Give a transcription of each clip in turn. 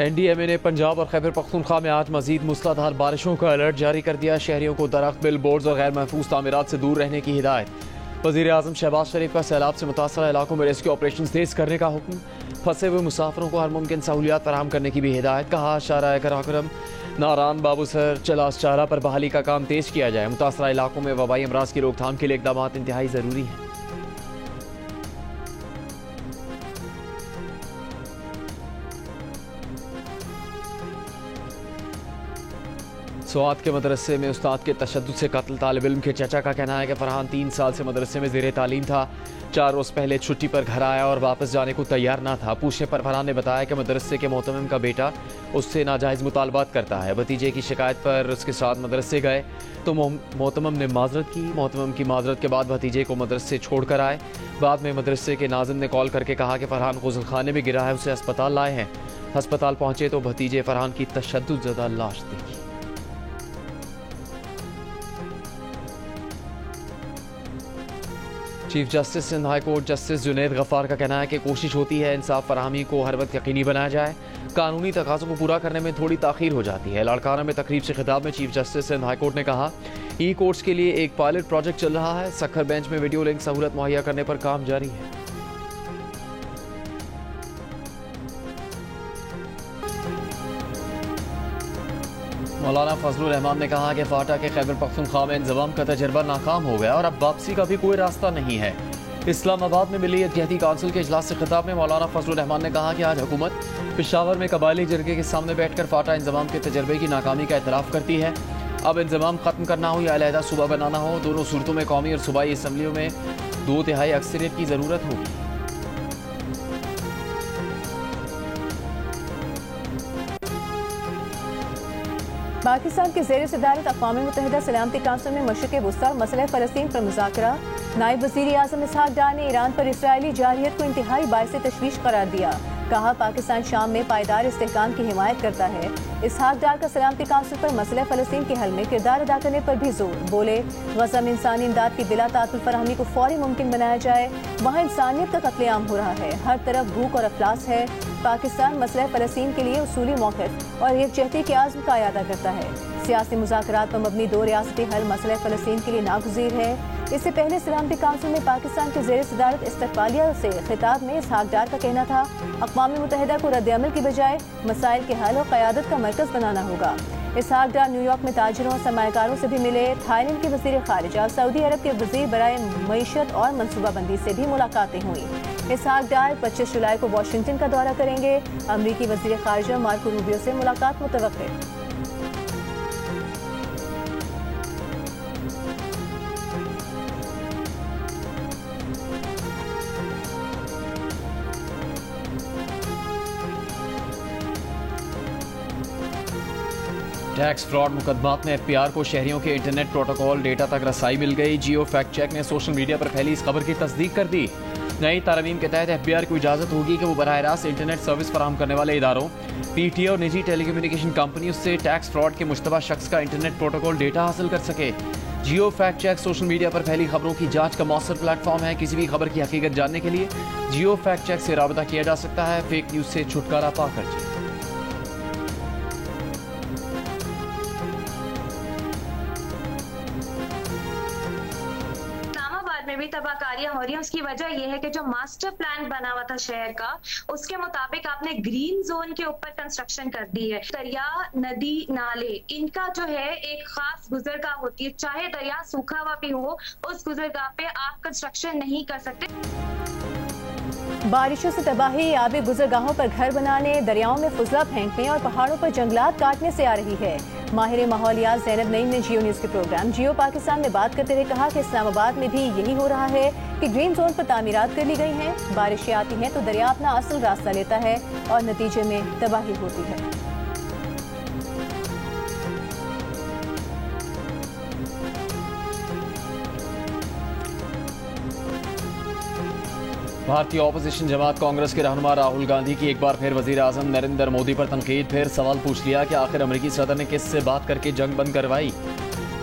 NDMA ने पंजाब और खैबर पख्तूनख्वा में आज मजीद मूसलाधार बारिशों का अलर्ट जारी कर दिया। शहरियों को दरख्त, बिल बोर्ड्स और गैर महफूज तामीरात से दूर रहने की हिदायत। वज़ीर आज़म शहबाज शरीफ का सैलाब से मुतासरा इलाकों में रेस्क्यू ऑपरेशन तेज करने का हुक्म। फंसे हुए मुसाफिरों को हर मुमकिन सहूलियात फराहम करने की भी हिदायत। कहा शारा कराक्रम, नारान, बाबूसर, चलास चारा पर बहाली का काम तेज किया जाए। मुतासरा इलाकों में वबाई अमराज की रोकथाम के लिए इकदाम इंतहाई ज़रूरी हैं। स्वात के मदरसे में उस्ताद के तशद्दुद से कत्ल। तालिब इल्म के चचा का कहना है कि फरहान 3 साल से मदरसे में ज़ेरे तालीम था। 4 रोज़ पहले छुट्टी पर घर आया और वापस जाने को तैयार ना था। पूछने पर फरहान ने बताया कि मदरसे के मोहतमिम का बेटा उससे नाजायज़ मुतालबात करता है। भतीजे की शिकायत पर उसके साथ मदरसे गए तो मोहतमिम ने माजरत की। मोहतमिम की माजरत के बाद भतीजे को मदरसे छोड़ कर आए। बाद में मदरसे के नाज़िम ने कॉल करके कहा कि फरहान गुस्ल खाने में गिरा है, उसे अस्पताल लाए हैं। अस्पताल पहुँचे तो भतीजे फरहान की तशद्दुद ज़दा लाश देखी। Chief justice Sindh high court justice Junaid Ghaffar का कहना है कि कोशिश होती है इंसाफ फराहमी को हर वक्त यकीनी बनाया जाए। कानूनी तकाज़ों को पूरा करने में थोड़ी ताख़ीर हो जाती है। लाड़काना में तकरीब से खिताब में chief justice Sindh high court ने कहा ई कोर्ट्स के लिए एक पायलट प्रोजेक्ट चल रहा है। सक्खर बेंच में वीडियो लिंक सहूलत मुहैया करने पर काम जारी है। मौलाना फजलुर रहमान ने कहा कि फाटा के खैबर पख्तूनख्वा में इंज़माम का तजर्बा नाकाम हो गया और अब वापसी का भी कोई रास्ता नहीं है। इस्लामाबाद में मिली इत्तेहादी काउंसिल के इजलास से खिताब में मौलाना फजलुर रहमान ने कहा कि आज हुकूमत पेशावर में कबायली जरगे के सामने बैठकर फाटा इंज़माम के तजर्बे की नाकामी का एतराफ़ करती है। अब इंज़माम ख़त्म करना हो या अलहदा सूबा बनाना हो, दोनों सूरतों में कौमी और सूबाई असम्बलियों में 2/3 अक्सरियत की ज़रूरत होगी। पाकिस्तान की ज़ेर सदारत अक़वाम मुत्तहिदा सलामती काउंसिल में मशरिक़ वुस्ता और मसला फ़लस्तीन पर मुज़ाकरा। नायब वज़ीर आज़म इसहाक़ डार ने ईरान पर इसराइली जारहियत को इंतहाई बाइस तशवीश करार दिया। कहा पाकिस्तान शाम में पायदार इस्तेहकाम की हिमायत करता है। इसहाक़ डार का सलामती काउंसिल पर मसला फ़लस्तीन के हल में किरदार अदा करने पर भी जोर। बोले गज़ा में इंसानी इमदाद की बिला तातुल फराहमी को फौरी मुमकिन बनाया जाए। वहाँ इंसानियत का कत्लेआम हो रहा है, हर तरफ भूख और अफलास है। पाकिस्तान मसला फ़लस्तीन के लिए उसूली मौक़िफ़ और यकजहती के आज़्म का अयादा करता है। सियासी मुज़ाकरात पर मबनी 2 रियासती हल मसला फ़लस्तीन के लिए नागुज़ीर है। इससे पहले सलामती काउंसिल में पाकिस्तान के ज़ेर सदारत इस्तक़बालिया से खिताब में इसहाक़ डार का कहना था अक़वाम मुत्तहिदा को रद्द-ए-अमल की बजाय मसाइल के हल और क़यादत का मरकज़ बनाना होगा। इसहाक़ डार न्यूयॉर्क में ताजिरों और सरमायाकारों से भी मिले। थाईलैंड के वज़ीर ख़ारिजा और सऊदी अरब के वज़ीर बराए मईशत और मनसूबाबंदी से भी मुलाकातें हुई। इसहाक़ डार 25 जुलाई को वाशिंगटन का दौरा करेंगे। अमरीकी वज़ीर ख़ारिजा मार्को रूबियो से मुलाकात मुतवक्किल। टैक्स फ्रॉड मुकदमात में FPR को शहरियों के इंटरनेट प्रोटोकॉल डेटा तक रसाई मिल गई। जियो फैक्ट चेक ने सोशल मीडिया पर फैली इस खबर की तस्दीक कर दी। नई तरमीम के तहत FPR को इजाज़त होगी कि वो बराह रास्त इंटरनेट सर्विस फराहम करने वाले इदारों, PTA और निजी टेलीकम्युनिकेशन कंपनियों से टैक्स फ्रॉड के मुश्तबा शख्स का इंटरनेट प्रोटोकॉल डेटा हासिल कर सके। जियो फैक्ट चेक सोशल मीडिया पर फैली खबरों की जांच का मौसर प्लेटफॉर्म है। किसी भी खबर की हकीकत जानने के लिए जियो फैक्ट चेक से राबता किया जा सकता है। फेक न्यूज़ से छुटकारा पाकर में भी तबाहकारियां हो रही हैं। उसकी वजह यह है कि जो मास्टर प्लान बना हुआ था शहर का, उसके मुताबिक आपने ग्रीन जोन के ऊपर कंस्ट्रक्शन कर दी है। दरिया, नदी, नाले, इनका जो है एक खास गुजरगाह होती है। चाहे दरिया सूखा हुआ भी हो, उस गुजरगाह पे आप कंस्ट्रक्शन नहीं कर सकते। बारिशों से तबाही आबी गुजरगाहों पर घर बनाने, दरियाओं में फुजला फेंकने और पहाड़ों पर जंगलात काटने से आ रही है। माहिर माहौलियात ज़ैनब नईम ने जियो न्यूज़ के प्रोग्राम जियो पाकिस्तान में बात करते हुए कहा कि इस्लामाबाद में भी यही हो रहा है कि ग्रीन जोन पर तामीरात कर ली गई हैं। बारिशें आती हैं तो दरिया अपना असल रास्ता लेता है और नतीजे में तबाही होती है। भारतीय ऑपोजिशन जमात कांग्रेस के रहनुमा राहुल गांधी की एक बार फिर वजीर आजम नरेंद्र मोदी पर तनकीद। फिर सवाल पूछ लिया कि आखिर अमेरिकी सदर ने किससे बात करके जंग बंद करवाई।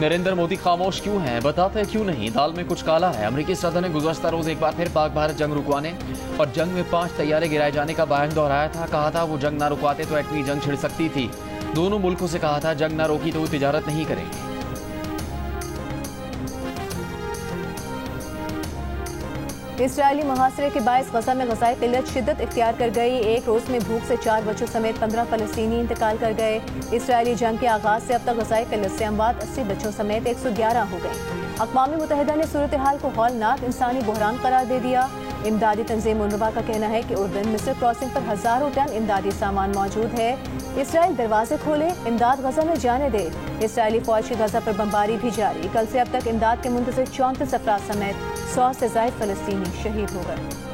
नरेंद्र मोदी खामोश क्यों हैं? बताते क्यों नहीं? दाल में कुछ काला है। अमेरिकी सदर ने गुज़श्ता रोज एक बार फिर पाक भारत जंग रुकवाने और जंग में 5 तैयारे गिराए जाने का बयान दोहराया था। कहा था वो जंग ना रुकवाते तो एटमी जंग छिड़ सकती थी। दोनों मुल्कों से कहा था जंग ना रोकी तो वो तिजारत नहीं करेंगे। इसराइली मुहासरे के बायस गजा में गज़ाई किल्लत शिद्दत इख्तियार कर गई। एक रोज में भूख से 4 बच्चों समेत 15 फलस्तीनी इंतकाल कर गए। इसराइली जंग के आगाज से अब तक गज़ाई किल्लत से अमवात 80 बच्चों समेत 111 हो गई। अक़वाम मुत्तहिदा ने सूरत हाल को हौलनाक इंसानी बहरान करार दे दिया। इमदादी तंजीम उनरवा का कहना है कि उर्दन मिस्र क्रॉसिंग पर हजारों टन इमदादी सामान मौजूद है। इसराइल दरवाजे खोले, इमदाद गजा में जाने दे। इसराइली फौज की गजा पर बमबारी भी जारी। कल से अब तक इमदाद के मुंतज़िर 34 अफराद समेत 100 से ज़ायद फलस्तीनी शहीद हो गए।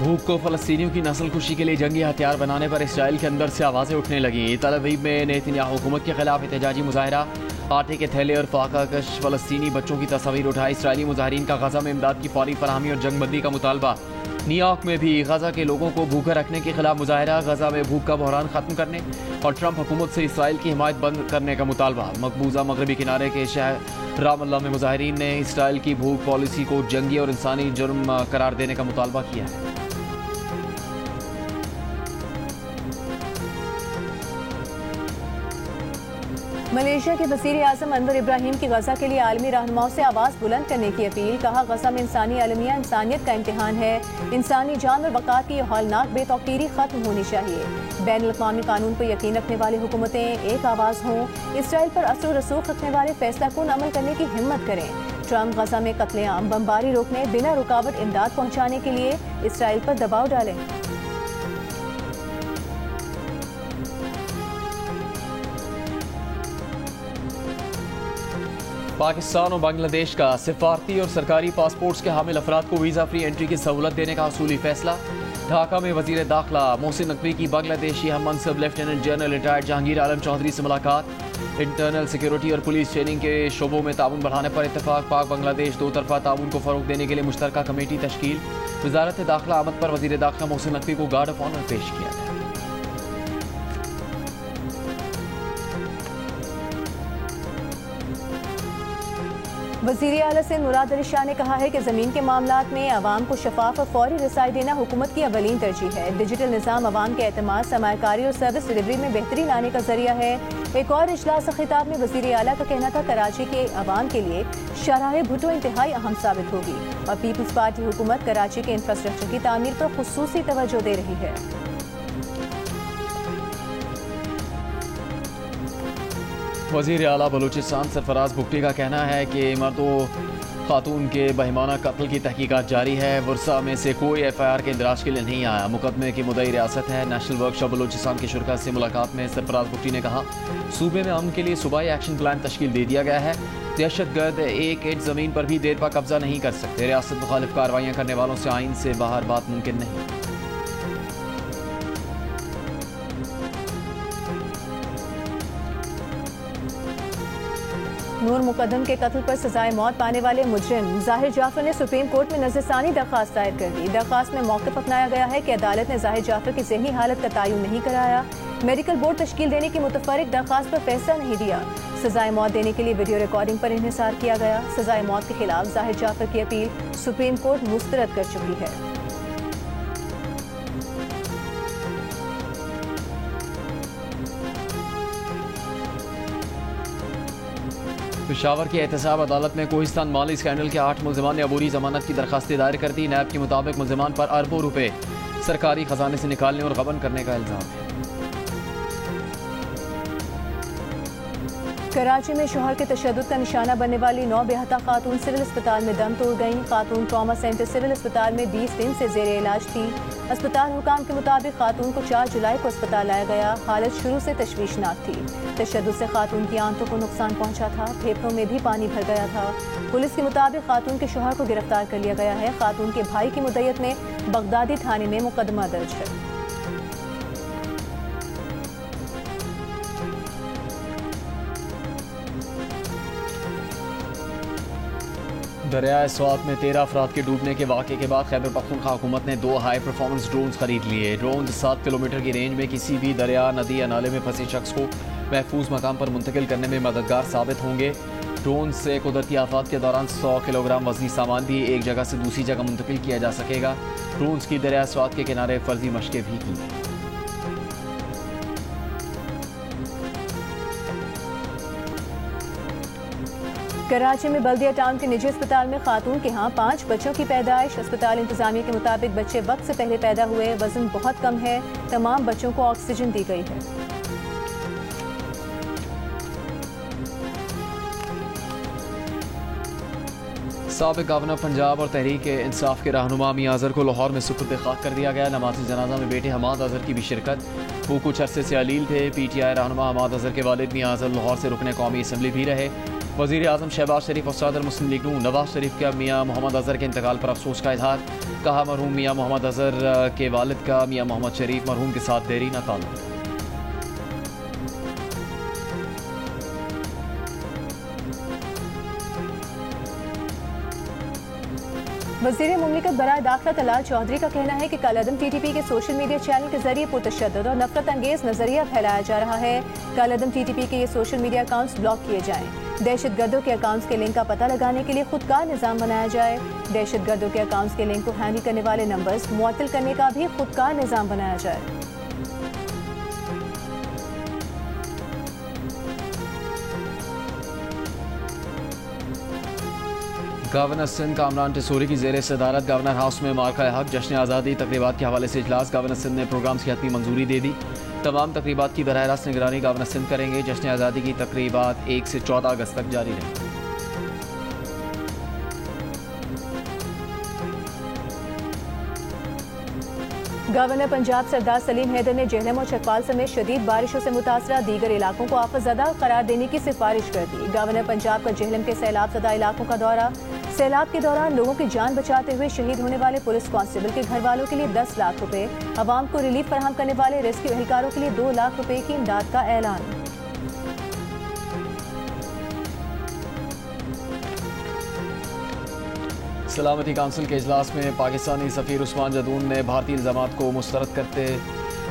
भूख को फलस्तीनियों की नस्ल खुशी के लिए जंगी हथियार बनाने पर इसराइल के अंदर से आवाज़ें उठने लगीं। तल अवीव में नेतन्याहू हुकूमत के खिलाफ एहतजाजी मुजाहरा। आटे के थैले और फाका कश फलस्तीनी बच्चों की तस्वीर उठाई। इसराइली मुजाहिरीन का गजा में इमदाद की फौरी फराहमी और जंगबंदी का मुतालबा। न्यूयॉर्क में भी गजा के लोगों को भूखा रखने के खिलाफ मुजाहरा। गजा में भूख का बहरान खत्म करने और ट्रंप हुकूमत से इसराइल की हिमायत बंद करने का मुतालबा। मकबूजा मगरबी किनारे के शहर रामल्ला में मुजाहिरीन ने इसराइल की भूख पॉलिसी को जंगी और इंसानी जुर्म करार देने का मुतालबा किया है। मलेशिया के वज़ीर आज़म अनवर इब्राहिम की गजा के लिए आलमी रहनुमाओं से आवाज़ बुलंद करने की अपील। कहा गजा में इंसानी अलमिया इंसानियत का इम्तिहान है। इंसानी जान और वक़ार की यह हौलनाक बेतौकीरी ख़त्म होनी चाहिए। बैनुल-अक़वामी कानून पर यकीन रखने वाली हुकूमतें एक आवाज़ हों। इसराइल पर असर रसूख रखने वाले फैसला कुन अमल करने की हिम्मत करें। ट्रंप गजा में कत्लेआम बमबारी रोकने, बिना रुकावट इमदाद पहुँचाने के लिए इसराइल पर दबाव डालें। पाकिस्तान और बांग्लादेश का सिफारती और सरकारी पासपोर्ट्स के हामिल अफराद को वीज़ा फ्री एंट्री की सहूलत देने का असूली फैसला। ढाका में वज़ीर दाखिला मोहसिन नकवी की बांग्लादेशी हम मनसब लेफ्टिनेंट जनरल रिटायर्ड जहांगीर आलम चौधरी से मुलाकात। इंटरनल सिक्योरिटी और पुलिस ट्रेनिंग के शोबों में ताउन बढ़ाने पर इत्तफाक। पाक बांग्लादेश दो तरफा ताउन को फ़रोग देने के लिए मुश्तरका कमेटी तश्कील। वज़ारत दाखिला आमद पर वज़ीर दाखिला मोहसिन नकवी को गार्ड ऑफ ऑनर पेश किया गया। वज़ीर आला सिंध मुराद अली शाह ने कहा है कि ज़मीन के मामलात में आवाम को शफाफ और फौरी रसाई देना हुकूमत की अवलीन तरजीह है। डिजिटल निज़ाम आवाम के एतमाद, सरमायाकारी और सर्विस डिलीवरी में बेहतरी लाने का जरिया है। एक और इजलास खिताब में वज़ीर आला का कहना था कराची के आवाम के लिए शाहराह भुट्टो इंतहाई अहम साबित होगी और पीपल्स पार्टी हुकूमत कराची के इंफ्रास्ट्रक्चर की तामीर पर खुसूसी तवज्जो दे रही है। वज़ीर आला बलूचिस्तान सरफराज भुट्टी का कहना है कि मर्दों खातून के बहिमाना कत्ल की तहकीकात जारी है। वर्सा में से कोई FIR के इंदराज के लिए नहीं आया। मुकदमे की मुद्दई रियासत है। नेशनल वर्कशॉप बलूचिस्तान के शुरका से मुलाकात में सरफराज भुट्टी ने कहा सूबे में अमन के लिए सूबाई एक्शन प्लान तश्कील दे दिया गया है। दहशतगर्द एक इंच ज़मीन पर भी देर पा कब्जा नहीं कर सकते। रियासत मुखालिफ कार्रवाइयाँ करने वालों से आइन से बाहर बात मुमकिन नहीं। नूर मुकद्दम के कत्ल पर सजाए मौत पाने वाले मुजरिम ज़ाहिर जाफर ने सुप्रीम कोर्ट में नज़रसानी दरख्वास्त दायर कर दी। दरख्वास्त में मौक़िफ़ अपनाया गया है कि अदालत ने ज़ाहिर जाफर की ज़हनी हालत का तयन नहीं कराया। मेडिकल बोर्ड तश्कील देने की मुतफर्रिक दरख्वास्त पर फैसला नहीं दिया। सजाए मौत देने के लिए वीडियो रिकॉर्डिंग पर इन्हिसार किया गया। सजाए मौत के खिलाफ ज़ाहिर जाफर की अपील सुप्रीम कोर्ट मुस्तरद कर चुकी है। पेशावर की एहतसाब अदालत में कोहिस्तान माली स्कैंडल के 8 मुलजमान ने अबूरी जमानत की दरखास्तें दायर कर दी। नैब के मुताबिक मुलजमान पर अरबों रुपए सरकारी खजाने से निकालने और गबन करने का इल्जाम है। कराची में शोहर के तशद्दुद का निशाना बनने वाली 9 बेहता खातून सिविल अस्पताल में दम तोड़ गईं। खातून ट्रॉमा सेंटर सिविल अस्पताल में 20 दिन से जेर इलाज थी। अस्पताल हुकाम के मुताबिक खातून को 4 जुलाई को अस्पताल लाया गया। हालत शुरू से तशवीशनाक थी। तशद्दुद से खातून की आंतों को नुकसान पहुंचा था। फेफड़ों में भी पानी भर गया था। पुलिस के मुताबिक खातून के शोहर को गिरफ्तार कर लिया गया है। खातून के भाई की मुद्दत में बगदादी थाने में मुकदमा दर्ज है। दरियाए स्वात में 13 अफराद के डूबने के वाक़े के बाद खैबर पख्तूनख्वा हुकूमत ने 2 हाई परफॉर्मेंस ड्रोन खरीद लिए। ड्रोन 7 किलोमीटर की रेंज में किसी भी दरिया, नदी या नाले में फंसे शख्स को महफूज मकाम पर मुंतकिल करने में मददगार साबित होंगे। ड्रोन से कुदरती आफात के दौरान 100 किलोग्राम वजनी सामान भी एक जगह से दूसरी जगह मुंतकिल किया जा सकेगा। ड्रोन्स की दरिया स्वात के किनारे फर्जी मशकें भी की। कराची में बल्दिया टाउन के निजी अस्पताल में खातून के यहाँ 5 बच्चों की पैदाइश। अस्पताल इंतजामिया के मुताबिक बच्चे वक्त से पहले पैदा हुए, वजन बहुत कम है। तमाम बच्चों को ऑक्सीजन दी गई है। साबिक गवर्नर पंजाब और तहरीक इंसाफ के रहनुमा मियां अजहर को लाहौर में सुपुर्द खाक कर दिया गया। नमाज़ी जनाजा में बेटे हमाद अजहर की भी शिरकत। वो कुछ अरसे से अलील थे। PTI रहनुमा हमाद अजहर के वालिद मियां अजहर लाहौर से रुकने कौमी असम्बली भी रहे। वज़ीर आज़म शहबाज शरीफ और सदर मुस्लिम लीग नून नवाज शरीफ का मियां मोहम्मद अजहर के इंतकाल पर अफसोस का इजहार। कहा, मरहूम मियां मोहम्मद अजहर के वालिद का मियां मोहम्मद शरीफ मरहूम के साथ देरी न ताल्लुक। वज़ीर मुमलिकत बराए दाखिला तलाल चौधरी का कहना है कि कालादम TTP के सोशल मीडिया चैनल के जरिए पुरतशद्दुद और नफरत अंगेज नजरिया फैलाया जा रहा है। कालादम TTP के ये सोशल मीडिया अकाउंट्स ब्लॉक किए जाएं। दहशत गर्दों के अकाउंट्स के लिंक का पता लगाने के लिए खुदकार निज़ाम बनाया जाए। दहशत गर्दों के अकाउंट्स के लिंक को हैंडल करने वाले नंबर्स मुअत्तल करने का भी खुदकार निज़ाम बनाया जाए। गवर्नर सिंध कामरान टिसोरी की ज़ेर सदारत गवर्नर हाउस में मार्का हक जश्न आज़ादी तकरीबात के हवाले से इजलास। गवर्नर सिंध ने प्रोग्राम्स की हतमी मंजूरी दे दी। तमाम तकरीबात की बराह रास्त निगरानी गवर्नर सिंध करेंगे। जश्न आज़ादी की तकरीबात 1 से 14 अगस्त तक जारी रहेंगी। गवर्नर पंजाब सरदार सलीम हैदर ने जेहलम और चकवाल समेत शदीद बारिशों से मुतासरा दीगर इलाकों को आफतज़दा करार देने की सिफारिश कर दी। गवर्नर पंजाब का जेहलम के सैलाब ज़दा इलाकों का दौरा। सैलाब के दौरान लोगों की जान बचाते हुए शहीद होने वाले पुलिस कांस्टेबल के घर वालों के लिए 10 लाख रुपए। अवाम को रिलीफ फराहम करने वाले रेस्क्यू एहलकारों के लिए 2 लाख रुपए की इमदाद का ऐलान। सलामती काउंसिल के इजलास में पाकिस्तानी सफ़ीर उस्मान जदून ने भारतीय इल्ज़ामात को मुस्तरद करते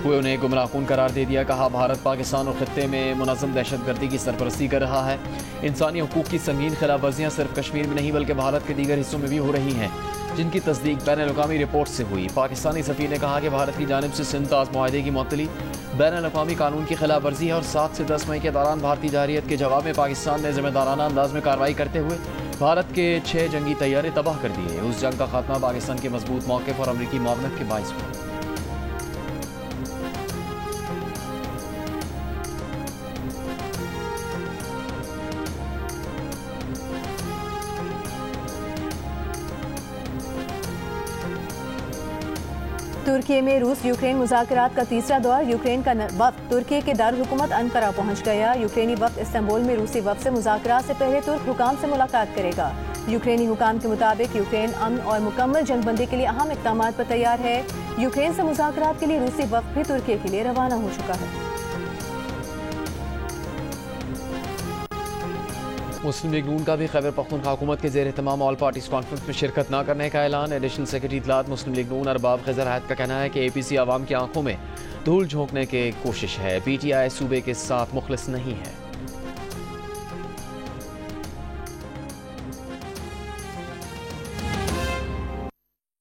हुए उन्हें गुमराहकुन करार दे दिया। कहा, भारत पाकिस्तान और खित्ते में मुनज़्ज़म दहशतगर्दी की सरपरस्ती कर रहा है। इंसानी हकूक़ की संगीन खिलाफ वर्जियाँ सिर्फ कश्मीर में नहीं बल्कि भारत के दीगर हिस्सों में भी हो रही हैं, जिनकी तस्दीक बैनुल-अक़वामी रिपोर्ट से हुई। पाकिस्तानी सफ़ीर ने कहा कि भारत की जानिब से सिंध ताज़ मुआहदे की मुअत्तली बैनुल-अक़वामी कानून की खिलाफ वर्जी है और 7 से 10 मई के दौरान भारतीय जारियत के जवाब में पाकिस्तान ने ज़िम्मेदाराना अंदाज में कार्रवाई करते हुए भारत के 6 जंगी तैयारे तबाह कर दिए। उस जंग का खात्मा पाकिस्तान के मजबूत मौक़िफ़ और अमरीकी मुआवनत के बाइस हुआ। तुर्की में रूस यूक्रेन मुज़ाकरात का तीसरा दौर। यूक्रेन का वफ़द तुर्की के दारुल हुकूमत अंकारा पहुंच गया। यूक्रेनी वफ़द इस्तांबुल में रूसी वफ़द से मुज़ाकरात से पहले तुर्क हुकाम से मुलाकात करेगा। यूक्रेनी हुकाम के मुताबिक यूक्रेन अमन और मुकम्मल जंगबंदी के लिए अहम इक़दामात पर तैयार है। यूक्रेन से मुज़ाकरात के लिए रूसी वफ़द भी तुर्की के लिए रवाना हो चुका है। मुस्लिम लीग नून का भी खैबर पख्तूनख्वा हुकूमत के ज़ेर तमाम ऑल पार्टीज कॉन्फ्रेंस में शिरकत न करने का ऐलान। एडिशनल सेक्रेटरी इत्तलात मुस्लिम लीग नून अरबाब खज़र हैत का कहना है कि APC आवाम की आंखों में धूल झोंकने की कोशिश है। PTI सूबे के साथ मुखलिस नहीं है।